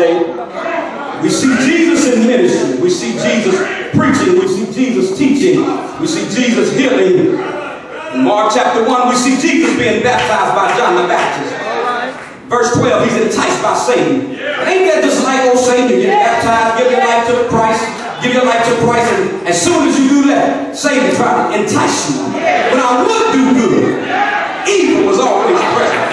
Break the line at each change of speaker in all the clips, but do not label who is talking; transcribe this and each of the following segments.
today. We see Jesus in ministry. We see Jesus preaching. We see Jesus teaching. We see Jesus healing. In Mark chapter 1, we see Jesus being baptized by John the Baptist. Verse 12, he's enticed by Satan. Ain't that just like old Satan? You get baptized, give your life to Christ, give your life to Christ, and as soon as you do that, Satan tried to entice you. When I would do good, evil was always present.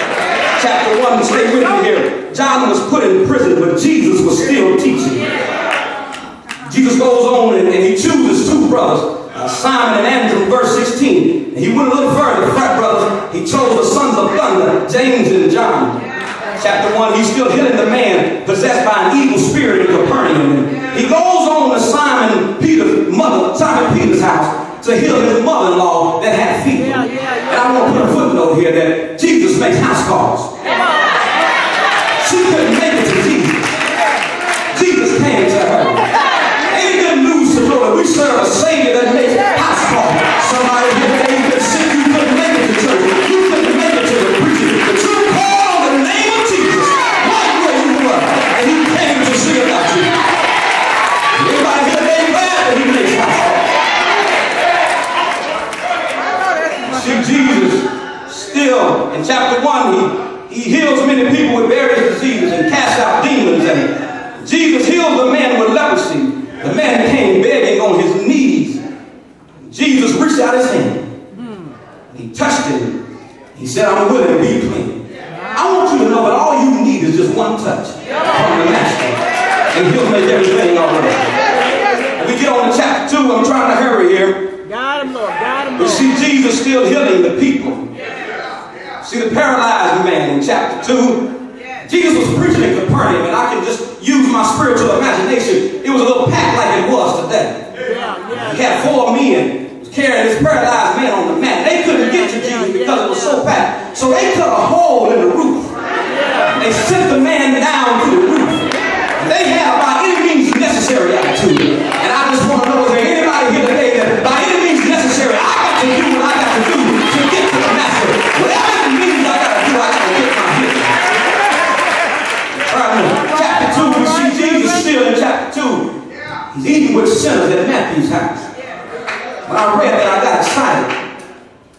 Chapter 1, stay with me here. John was put in prison, but Jesus was still teaching. Jesus goes on and he chooses two brothers, Simon and Andrew, verse 16. And he went a little further, the frat brothers. He chose the sons of thunder, James and John. Chapter 1, he's still healing the man possessed by an evil spirit in Capernaum. He goes on to Simon Peter's house to heal his mother-in-law that had fever. And I want to put a footnote here that Jesus makes house calls. She couldn't make it to Jesus. Jesus came to her. Ain't good news to know that we serve a Savior that makes house calls. Somebody here today could sit, you couldn't make it to church. You couldn't make it to the preaching. But you called on the name of Jesus right where you were. And he came to see about you. Everybody here today glad that he makes house calls. See, Jesus still, in chapter 1, he heals many people with various diseases and casts out demons. And Jesus healed the man with leprosy. The man came begging on his knees. Jesus reached out his hand. He touched him. He said, I'm willing to be clean. I want you to know that all you need is just one touch from the Master. And he'll make everything all right. When we get on to chapter 2, I'm trying to hurry here.
Got him, Lord. Got him, Lord.
We see Jesus still healing the people. See the paralyzed man in chapter 2. Jesus was preaching in Capernaum, and I can just use my spiritual imagination. It was a little packed like it was today. He had 4 men carrying this paralyzed man on the mat. They couldn't get to Jesus because it was so packed. So they cut a hole in the roof. They sent the man down to the roof. They had about any means necessary attitude. And I just want to know, is there anybody here today that by any means necessary, I got to do what I got to do to get to the Master. Whatever it means I got to do, I got to get my healing. Chapter 2, we see Jesus still in chapter 2. He's eating with sinners at Matthew's house. When I read that, I got excited.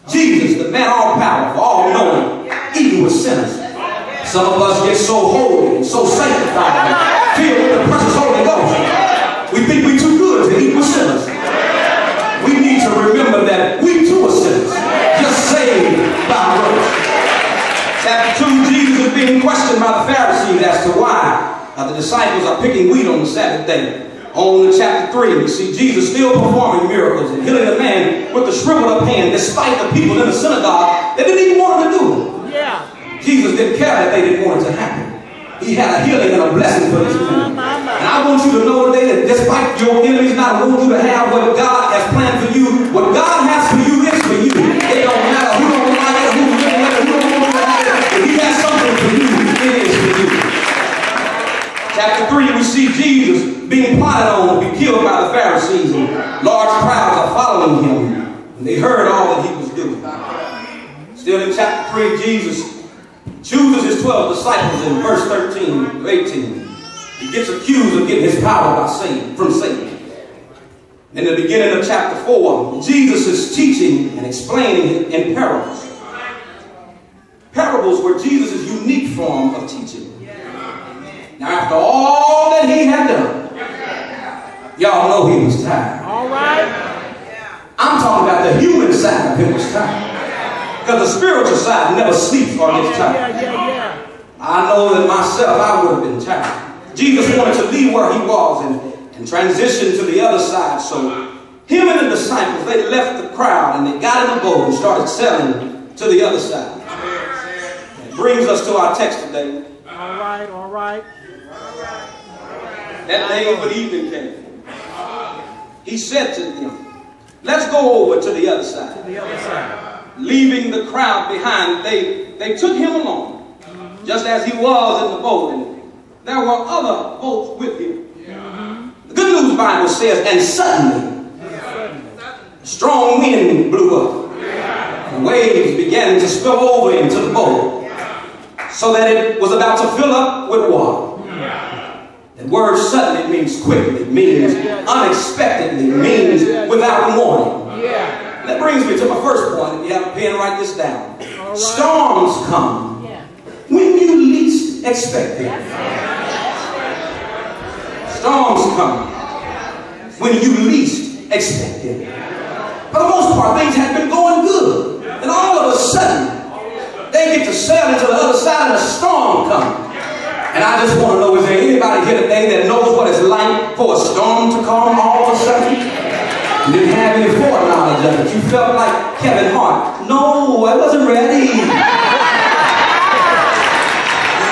Jesus, the man all powerful, all knowing, eating with sinners. Some of us get so holy and so sanctified and filled with the precious Holy Ghost. We think we're too good to eat with sinners. We need to remember that we too are sinners, just saved by grace. Chapter 2, Jesus is being questioned by the Pharisees as to why the disciples are picking wheat on the Sabbath day. On to chapter 3, we see Jesus still performing miracles and healing a man with the shriveled up hand despite the people in the synagogue that didn't even want him to do it. Jesus didn't care that they didn't want it to happen. He had a healing and a blessing for this man. And I want you to know today that despite your enemies not wanting you to have what God has planned for you, what God has for you is for you. It don't matter who don't like it, who don't like it, who don't want to like it. If he has something for you, it is for you. Chapter 3, we see Jesus being plotted on to be killed by the Pharisees, and large crowds are following him. And they heard all that he was doing. Still in chapter 3, Jesus chooses his 12 disciples in verse 13 to 18. He gets accused of getting his power from Satan. In the beginning of chapter 4, Jesus is teaching and explaining in parables. Parables were Jesus' unique form of teaching. Now, after all that he had done, y'all know he was tired.
All right.
I'm talking about the human side of him was tired. Because the spiritual side never sleeps or gets tired. I know that myself, I would have been tired. Jesus wanted to leave where he was and transition to the other side. So him and the disciples, they left the crowd and they got in the boat and started sailing to the other side. That brings us to our text today.
All right, all right.
That day when evening came, he said to them, let's go over to the other side.
To the other side.
Leaving the crowd behind, they took him along, just as he was in the boat, and there were other boats with him. The Good News Bible says, and suddenly, a strong wind blew up. The waves began to spill over into the boat, so that it was about to fill up with water. The word suddenly means quickly, means unexpectedly, means without warning. That brings me to my first point. If you have a pen, write this down. Right. Storms come when you least expect it. Storms come when you least expect it. For the most part, things have been going good. And all of a sudden, they get to sail into the other side and a storm comes. And I just want to know, is there anybody here today that knows what it's like for a storm to come all of a sudden? You didn't have any foreknowledge of it. You felt like Kevin Hart. No, I wasn't ready. You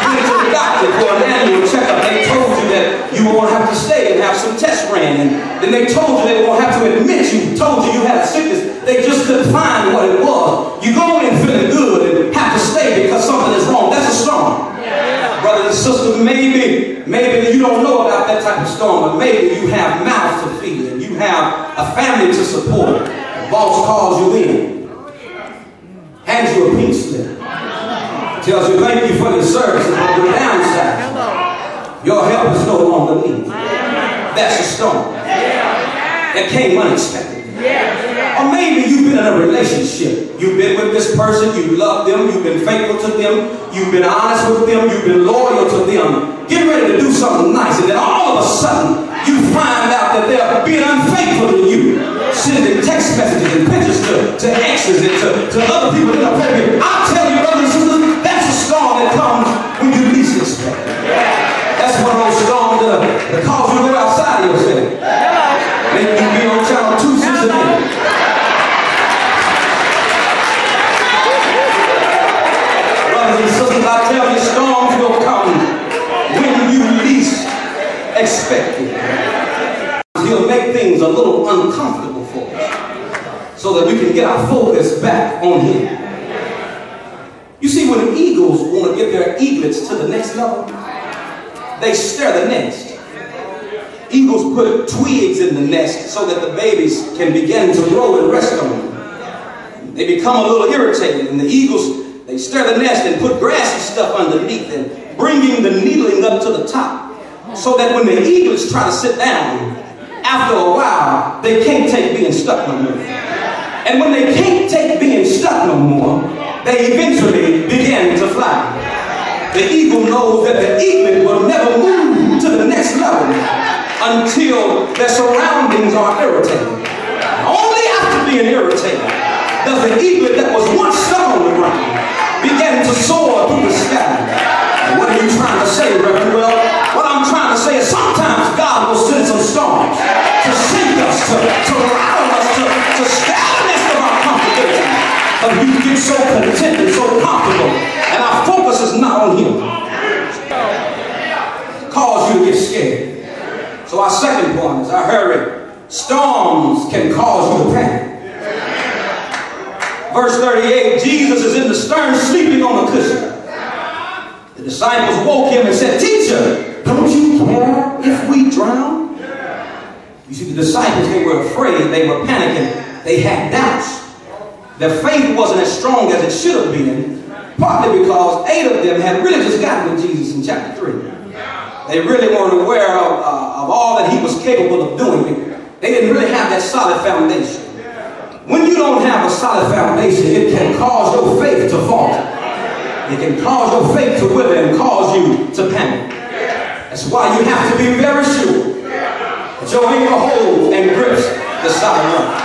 went to the doctor for an annual checkup. They told you that you won't have to stay and have some tests ran. And then they told you they won't have to admit you. Told you you had a sickness. They just couldn't find what it was. You go in feeling good and have to stay because something is wrong. That's a storm. Brothers and sisters, maybe you don't know about that type of storm, but maybe you have mouths to feed and you have a family to support. The boss calls you in, hands you a pink slip, tells you thank you for your services, but the downside, your help is no longer needed. That's a storm. That came unexpectedly. Or maybe you've been in a relationship. You've been with this person, you love them, you've been faithful to them, you've been honest with them, you've been loyal to them, getting ready to do something nice, and then all of a sudden you find out that they're being unfaithful to you, sending text messages and pictures to exes and to other people in the family. I'll tell you, brothers and sisters, that's a storm that comes when you least expect it. That's one of those storms that cause you to go outside of yourself. Make you be on channel 2 Cincinnati. Brothers and sisters, I tell you, storms will come when you least expect it. He'll make things a little uncomfortable for us so that we can get our focus back on Him. You see, when eagles want to get their eaglets to the next level, they stir the nest. Eagles put twigs in the nest so that the babies can begin to grow and rest on them. They become a little irritated, and the eagles, they stir the nest and put grassy stuff underneath and bringing the needling up to the top so that when the eaglets try to sit down, after a while, they can't take being stuck no more. And when they can't take being stuck no more, they eventually begin to fly. The eagle knows that the eaglet will never move to the next level until their surroundings are irritated. Only after being irritated does the eaglet that was once stuck on the ground begin to soar through the sky. And what are you trying to say, Reverend? Well, what I'm trying to say is sometimes God will send some storms to shake us, to rattle us, to scare the nest of our comfortability. But we get so content and so comfortable, and our focus is not on Him. It causes you to get scared. So our second point is, I hurry, storms can cause you to panic. Verse 38, Jesus is in the stern sleeping on the cushion. The disciples woke him and said, "Teacher, don't you care if we drown?" You see, the disciples, they were afraid, they were panicking, they had doubts. Their faith wasn't as strong as it should have been, partly because 8 of them had really just gotten with Jesus in chapter 3. They really weren't aware of all that He was capable of doing. They didn't really have that solid foundation. When you don't have a solid foundation, it can cause your faith to falter. It can cause your faith to wither and cause you to panic. That's why you have to be very sure that your anchor holds and grips the solid rock.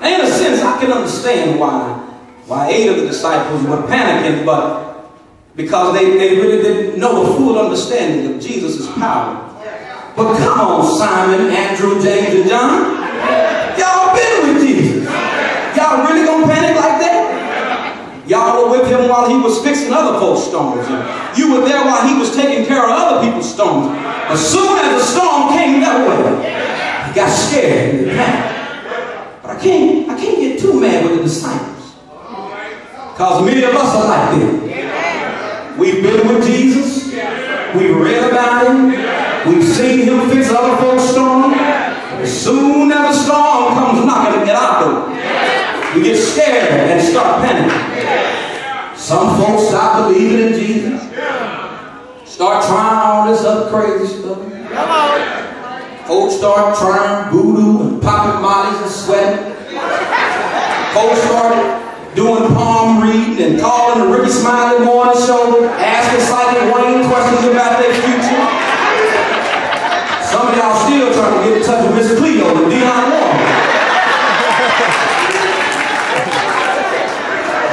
Now, in a sense, I can understand why 8 of the disciples were panicking, but because they really didn't know the full understanding of Jesus' power. But come on, Simon, Andrew, James, and John. Y'all been with Jesus. Y'all really gonna panic like that? Y'all were with Him while He was fixing other folks' storms. You were there while He was taking care of other people's storms. As soon as the storm came that way, He got scared and panicked. But I can't get too mad with the disciples, because many of us are like them. We've been with Jesus. We've read about Him. We've seen Him fix other folks' storms. As soon as the storm comes knocking at our door, we get scared and start panicking. Some folks stop believing in Jesus. Start trying all this other crazy stuff.
Hello.
Folks start trying voodoo and popping mollies and sweating. Folks start doing palm reading and calling the Ricky Smiley Morning Show, asking psychic Wayne questions about their future. Some of y'all still trying to get in touch with Miss Cleo and Dion Warren.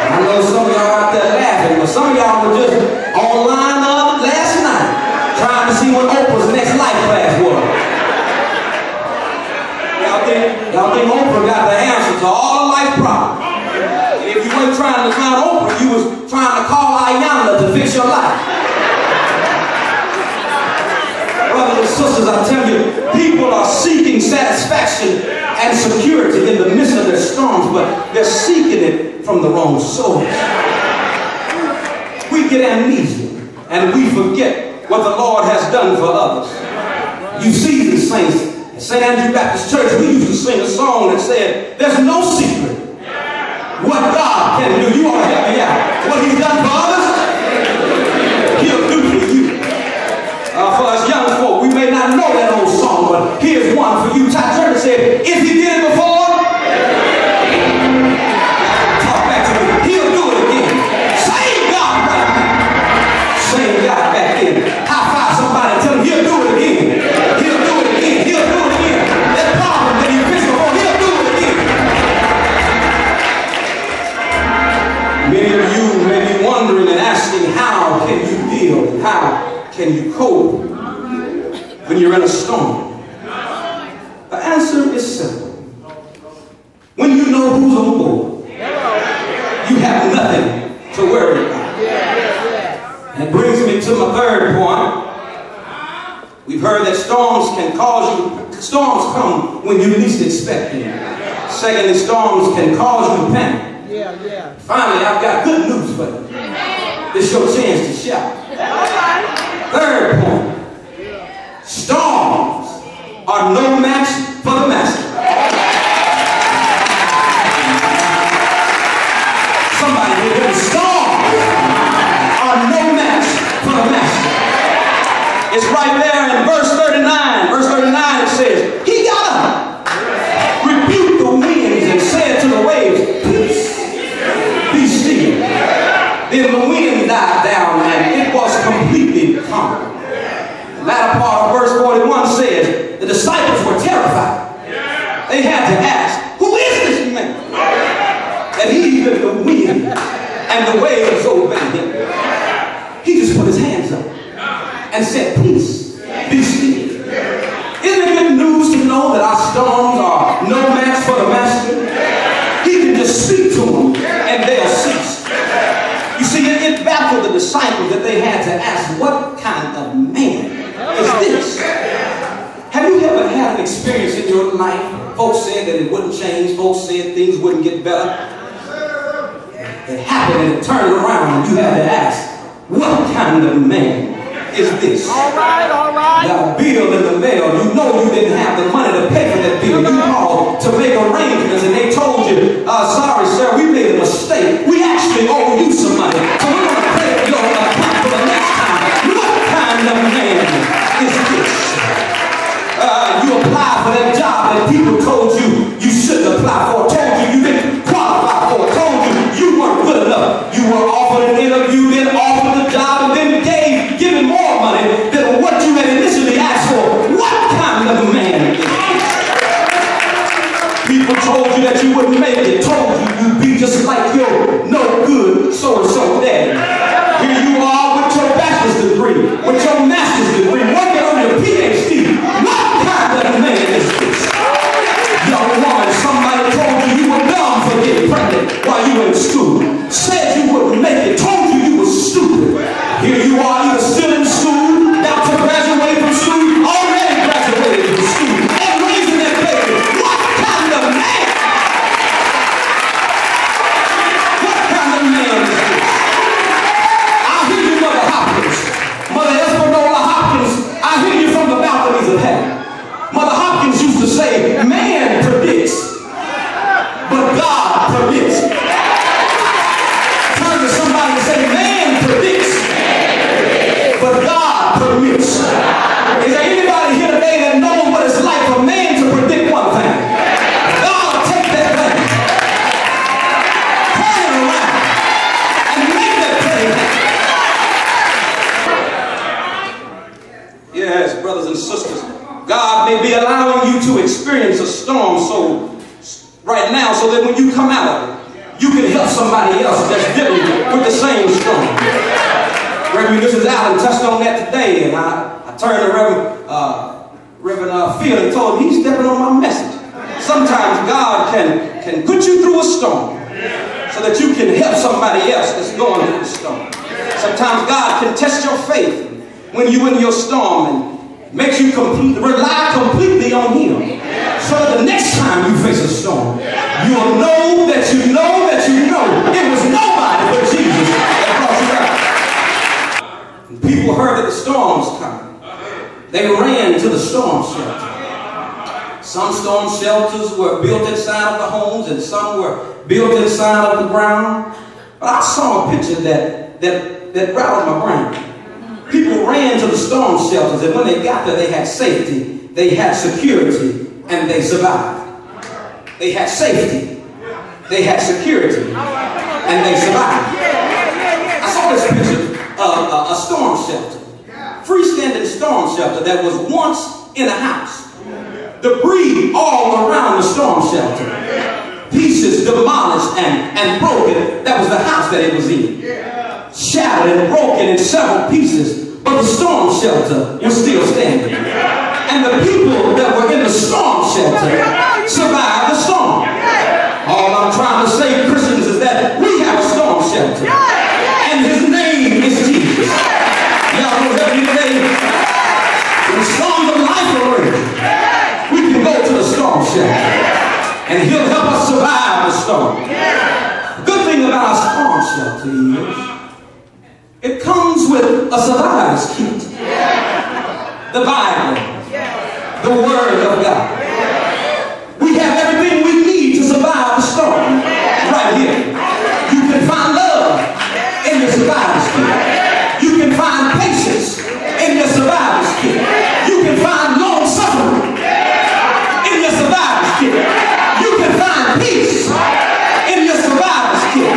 I know some of y'all out there laughing, but some of y'all were just online last night trying to see what Oprah's next life class was. Y'all think Oprah got the answer to all of life's problems? If you weren't trying to find Oprah, you was trying to call Ayanna to fix your life. Brothers and sisters, I tell you, people are seeking satisfaction and security in the midst of their storms, but they're seeking it from the wrong source. We get amnesia and we forget what the Lord has done for others. You see these saints. At St. Andrew Baptist Church, we used to sing a song that said, there's no secret what God can do. You ought to help me out. What he's done for others, he'll do for you. For us young folk, we may not know that old song, but here's one for you. Ty Turner said, if he did it before, talk back to me, he'll do it again. Same God right now. Same God back then. High five somebody and tell him he'll do it again. He'll do it again. He'll do it again. That problem that he fixed before, he'll do it again. Many of you may be wondering and asking, how can you deal and how can you cope when you're in a storm? The answer is simple. When you know who's on board, you have nothing to worry about. That brings me to my third point. We've heard that storms come when you least expect them. Secondly, storms can cause you to panic. Finally, I've got good news for you. This is your chance to shout. Third point. Storms are no match for the master. Somebody hear me. Storms are no match for the master. It's right there in verse 39. Verse 39 it says, he got up, rebuked the winds and said to the waves, peace, be still. Then the wind died down and it was completely calm. The latter part of verse 41 says, the disciples were terrified. They had to ask, who is this man? And even the wind and the waves obeyed him. He just put his hands up and said, peace, be still. Isn't it good news to know that our storms are no match for the master? He can just speak to them and they'll cease. You see, it baffled the disciples that they had to ask, what kind of man is this? Have you ever had an experience in your life? Folks said that it wouldn't change. Folks said things wouldn't get better. It happened and it turned around and you had to ask, what kind of man is this?
All right.
Got a bill in the mail. You know you didn't have the money to pay for that bill. You called to make arrangements and they told you, sorry sir, we made a mistake. We actually owe you some money. So we're going to pay your account for the next time. What kind of man is this? You applied for that job that people told you you shouldn't apply for, told you you didn't qualify for, told you weren't good enough. You were offered an interview, then offered the job, and then given more money than what you had initially asked for. What kind of man is this? People told you that you wouldn't make it, told you you'd be just like your no good so-and-so dad. brothers and sisters, God may be allowing you to experience a storm right now so that when you come out of it, you can help somebody else that's dealing with the same storm. Reverend Mrs. Allen touched on that today, and I turned to Reverend Field and told him he's stepping on my message. Sometimes God can put you through a storm so that you can help somebody else that's going through the storm. Sometimes God can test your faith when you're in your storm and makes you rely completely on Him. So that the next time you face a storm, you'll know that you know that you know it was nobody but Jesus that brought you out. When people heard that the storm was coming, they ran to the storm shelter. Some storm shelters were built inside of the homes and some were built inside of the ground. But I saw a picture that rattled my brain. People ran to the storm shelters, and when they got there, they had safety, they had security, and they survived. They had safety, they had security, and they survived. I saw this picture of a storm shelter, freestanding storm shelter that was once in a house. Debris all around the storm shelter. Pieces demolished and broken. That was the house that it was in. Shattered and broken in several pieces, but the storm shelter was still standing. And the people that were in the storm shelter survived the storm. All I'm trying to say, Christians, is that we have a storm shelter, and His name is Jesus. Y'all know that today, when storms of life are raging, we can go to the storm shelter, and He'll help us survive the storm. The good thing about our storm shelter is it comes with a survivor's kit. The Bible, the Word of God. We have everything we need to survive the storm right here. You can find love in your survivor's kit. You can find patience in your survivor's kit. You can find long suffering in your survivor's kit. You can find peace in your survivor's kit.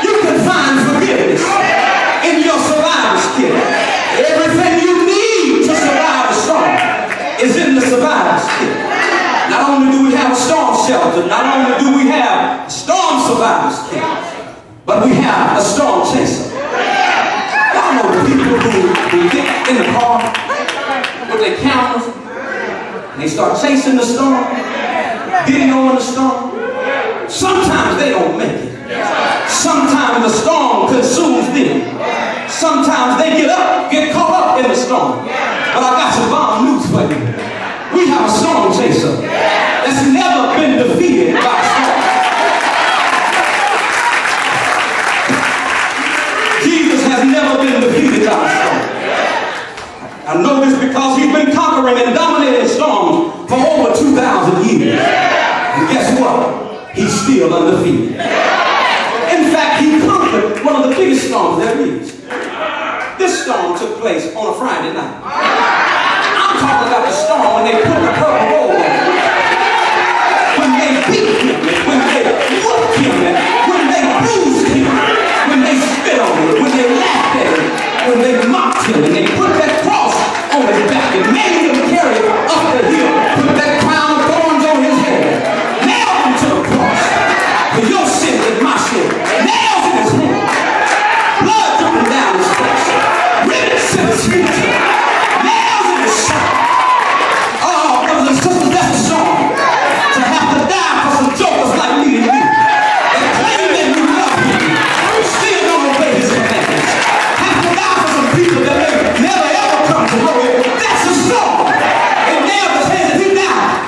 You can find forgiveness in your survivor's kit. Everything you need to survive the storm is in the survivor's kit. Not only do we have a storm shelter, not only do we have a storm survivor's kit, but we have a storm chaser. Y'all know the people who get in the car with their cameras and they start chasing the storm, videoing the storm. Sometimes they don't make it. Sometimes the storm consumes them. Sometimes they get caught up in the storm. But I got some bomb news for you. We have a storm chaser that's never been defeated by a storm. Jesus has never been defeated by a storm. I know this because He's been conquering and dominating storms for over 2,000 years. And guess what? He's still undefeated. In fact, He conquered one of the biggest storms there is. This storm took place on a Friday night. I'm talking about the storm when they put the purple robe on him, when they beat him, when they whooped him, when they bruised him, when they spit on him, when they laughed at him, when they mocked him, and they put that cross on his back and made him carry it up the hill, put that crown of thorns on his head, nailed him to the cross for your sin and my sin, nails in his hand, blood dripping down his face, ribbons in his feet, nails in his side. Oh, brothers and sisters, that's a song. To have to die for some jokers like me and you, that claim that you love Him, still don't obey His commandments. Have to die for some people that may never ever come to know Him. That's a song. They nailed his hands and He died.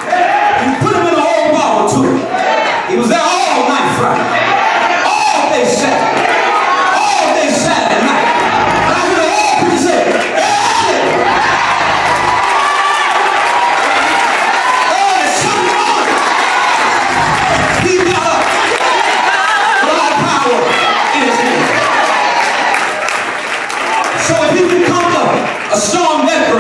He put him in an old bottle too. He was there all night Friday, all day Saturday, all day Saturday night. And I hear the old people say, a storm that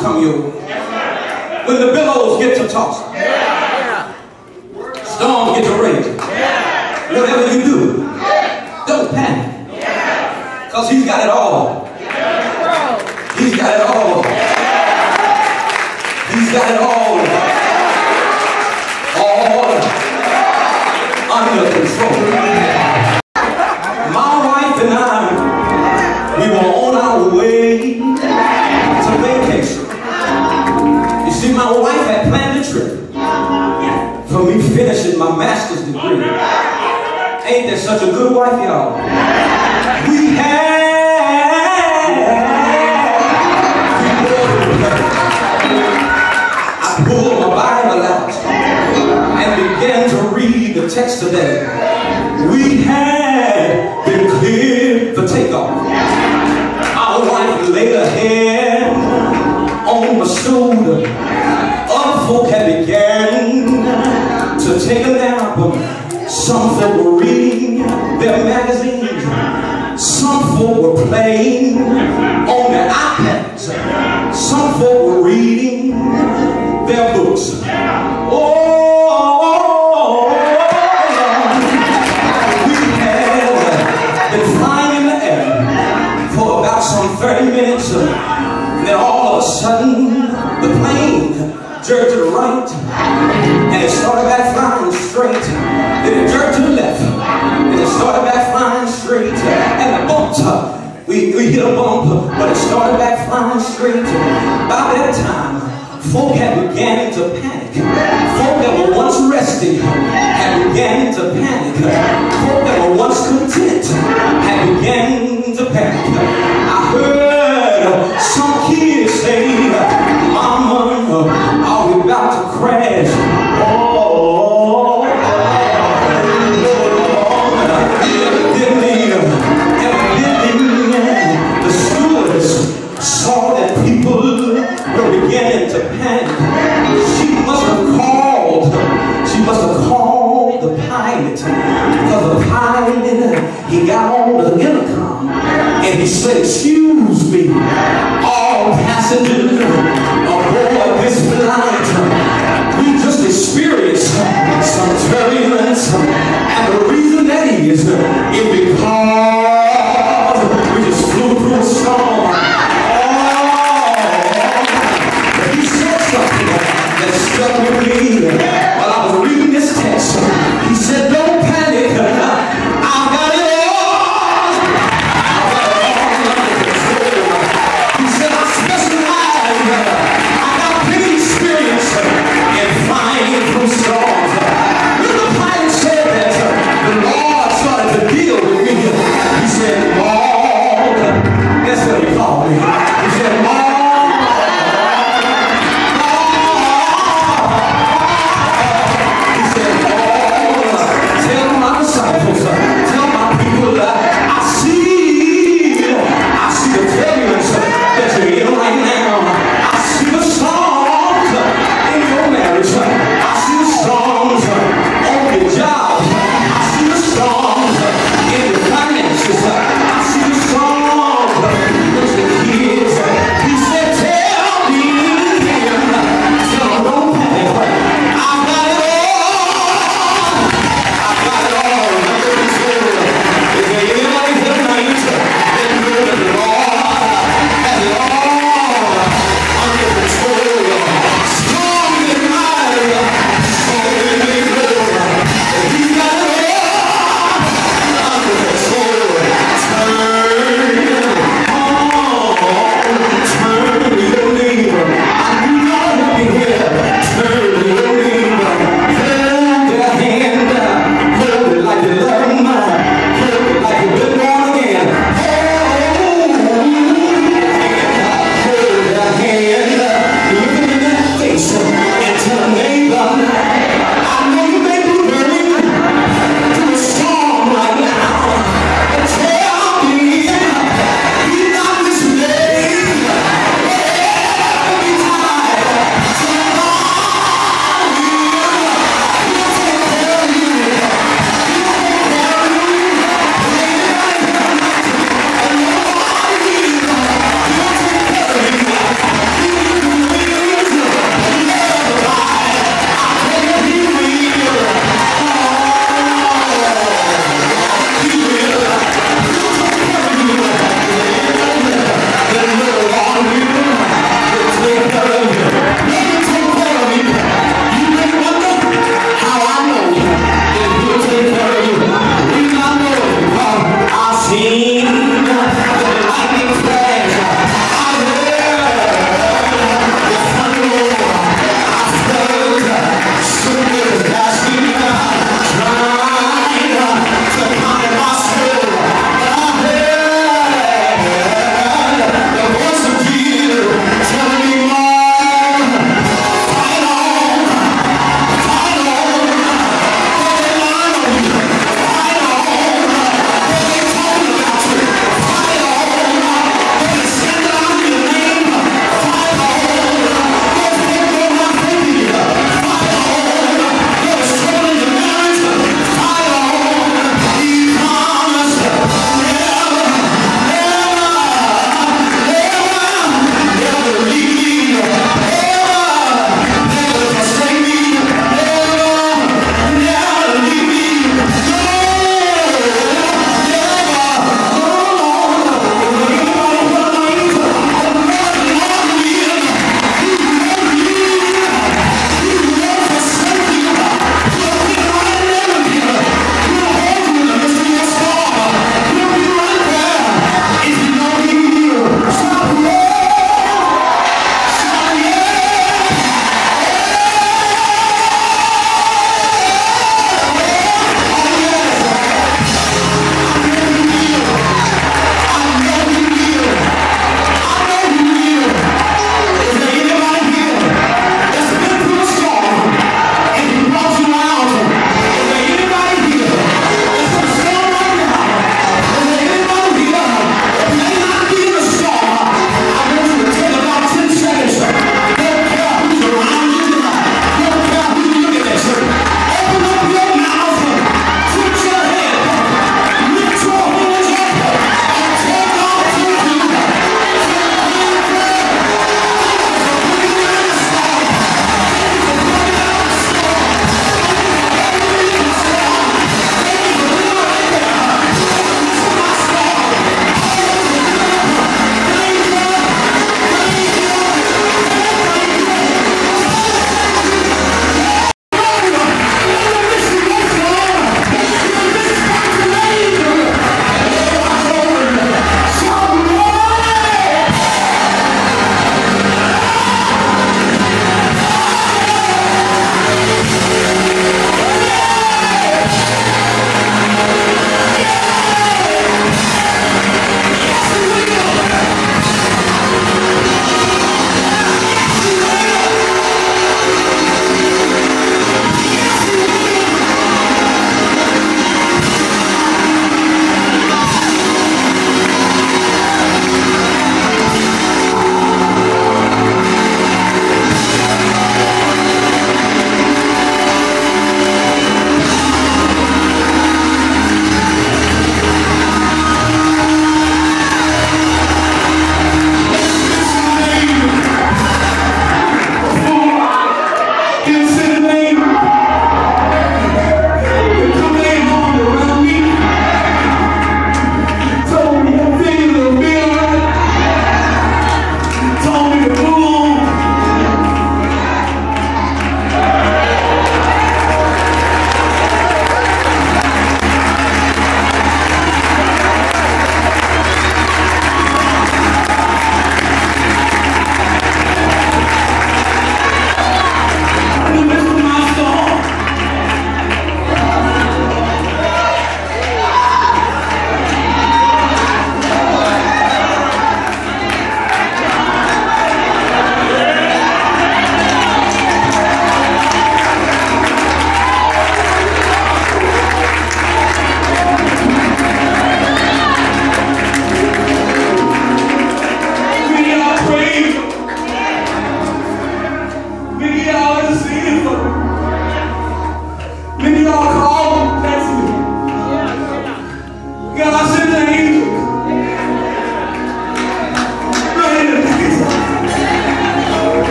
storms come your way, when the billows get to tossing, storms get to raging, whatever you do, don't panic, because he's got it all. He's got it all. He's got it all. All under control. My wife and I, we were on our way to vacation. You see, my wife had planned a trip for me finishing my master's degree. Ain't that such a good wife, y'all? We had I pulled my Bible out and began to read the text today. We had been cleared for takeoff. Our wife laid her head on my shoulder. Other folk had began to take a nap. Some folk were reading their magazines. Some folk were playing on their iPads. Some folk were reading their books. Oh, we had been flying in the air for about some 30 minutes. Then all of a sudden, the plane jerked to the right, and it started back flying straight. Then it jerked to the left, and it started back flying straight. And the bump, we hit a bump, but it started back flying straight. By that time, folk had began to panic. Folk that were once resting had began to panic. Folk that were once content had began to panic. I heard some kids say, "Mama, are we about to crash?" The stewardess saw that people were beginning to panic. She must have called the pilot, because the pilot, he got on the intercom and he said, "Excuse me,